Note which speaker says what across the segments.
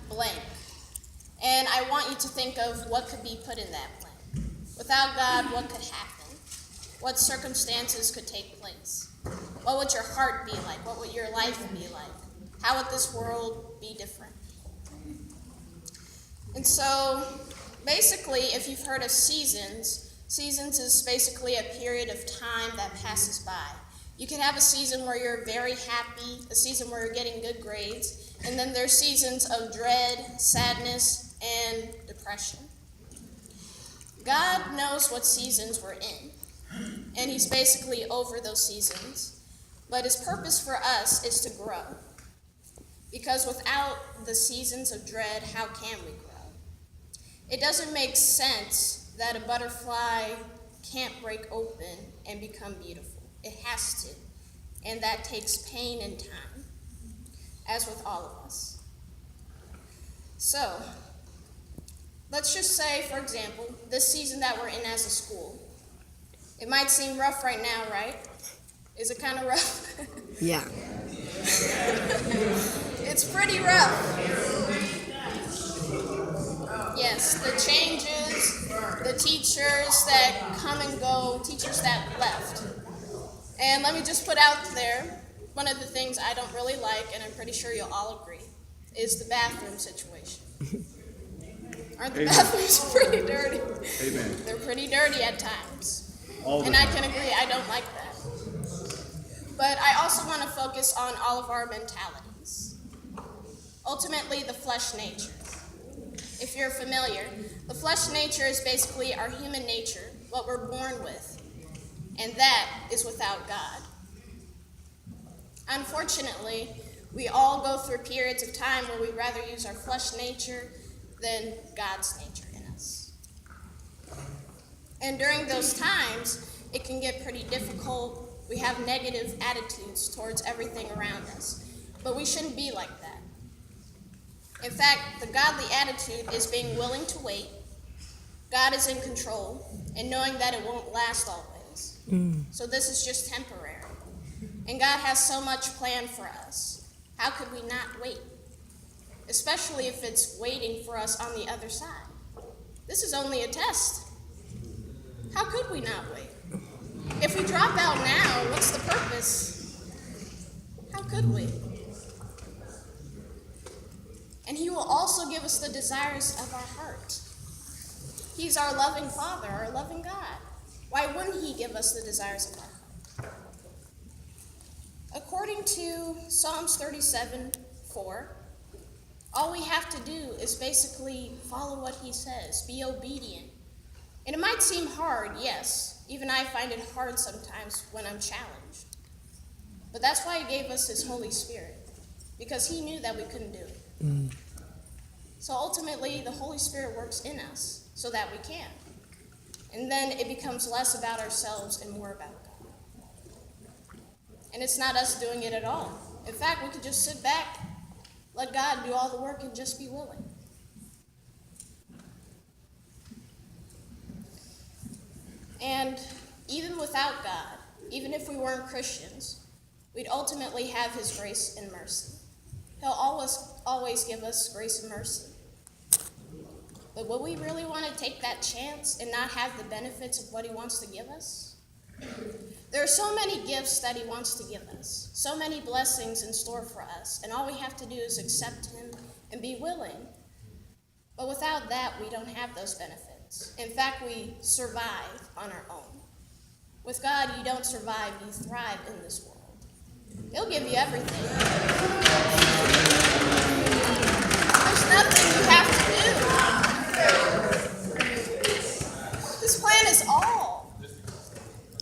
Speaker 1: blank. And I want you to think of what could be put in that blank. Without God, what could happen? What circumstances could take place? What would your heart be like? What would your life be like? How would this world be different? And so, basically, if you've heard of seasons, seasons is basically a period of time that passes by. You can have a season where you're very happy, a season where you're getting good grades, and then there's seasons of dread, sadness, and depression. God knows what seasons we're in, and he's basically over those seasons. But his purpose for us is to grow. Because without the seasons of dread, how can we grow? It doesn't make sense that a butterfly can't break open and become beautiful. It has to. And that takes pain and time, as with all of us. So, let's just say, for example, this season that we're in as a school. It might seem rough right now, right? Is it kind of rough?
Speaker 2: Yeah.
Speaker 1: It's pretty rough. Yes, the changes, the teachers that come and go, teachers that left. And let me just put out there, one of the things I don't really like, and I'm pretty sure you'll all agree, is the bathroom situation. Aren't the bathrooms pretty dirty?
Speaker 3: Amen.
Speaker 1: They're pretty dirty at times.
Speaker 3: And
Speaker 1: I can agree, I don't like that. But I also want to focus on all of our mentalities. Ultimately, the flesh nature. If you're familiar, the flesh nature is basically our human nature, what we're born with, and that is without God. Unfortunately, we all go through periods of time where we'd rather use our flesh nature than God's nature in us. And during those times, it can get pretty difficult. We have negative attitudes towards everything around us, but we shouldn't be like that. In fact, the godly attitude is being willing to wait. God is in control, and knowing that it won't last always. So this is just temporary. And God has so much planned for us. How could we not wait? Especially if it's waiting for us on the other side. This is only a test. How could we not wait? If we drop out now, what's the purpose? How could we? And he will also give us the desires of our heart. He's our loving Father, our loving God. Why wouldn't he give us the desires of our heart? According to Psalms 37:4, all we have to do is basically follow what he says, be obedient. And it might seem hard, yes. Even I find it hard sometimes when I'm challenged. But that's why he gave us his Holy Spirit, because he knew that we couldn't do it. So ultimately, the Holy Spirit works in us so that we can. And then it becomes less about ourselves and more about God. And it's not us doing it at all. In fact, we could just sit back, let God do all the work, and just be willing. And even without God, even if we weren't Christians, we'd ultimately have his grace and mercy. He'll always give us grace and mercy. But would we really want to take that chance and not have the benefits of what he wants to give us? There are so many gifts that he wants to give us, so many blessings in store for us, and all we have to do is accept him and be willing. But without that, we don't have those benefits. In fact, we survive on our own. With God, you don't survive, you thrive in this world. He'll give you everything. There's nothing you have to do. His plan is all.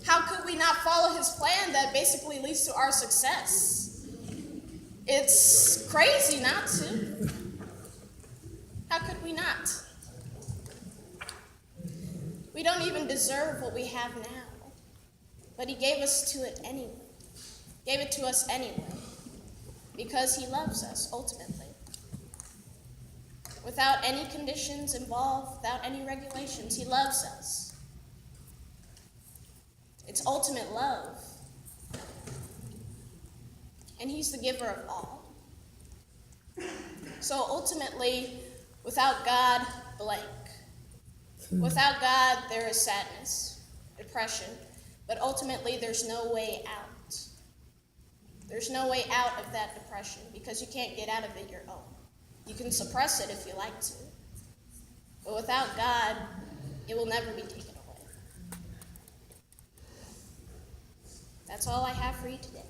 Speaker 1: How could we not follow his plan that basically leads to our success? It's crazy not to. How could we not? We don't even deserve what we have now, but he gave us to it anyway. Gave it to us anyway, because he loves us ultimately. Without any conditions involved, without any regulations, he loves us. It's ultimate love. And he's the giver of all. So ultimately, without God, blank. Without God, there is sadness, depression, but ultimately there's no way out. There's no way out of that depression because you can't get out of it your own. You can suppress it if you like to, but without God, it will never be taken away. That's all I have for you today.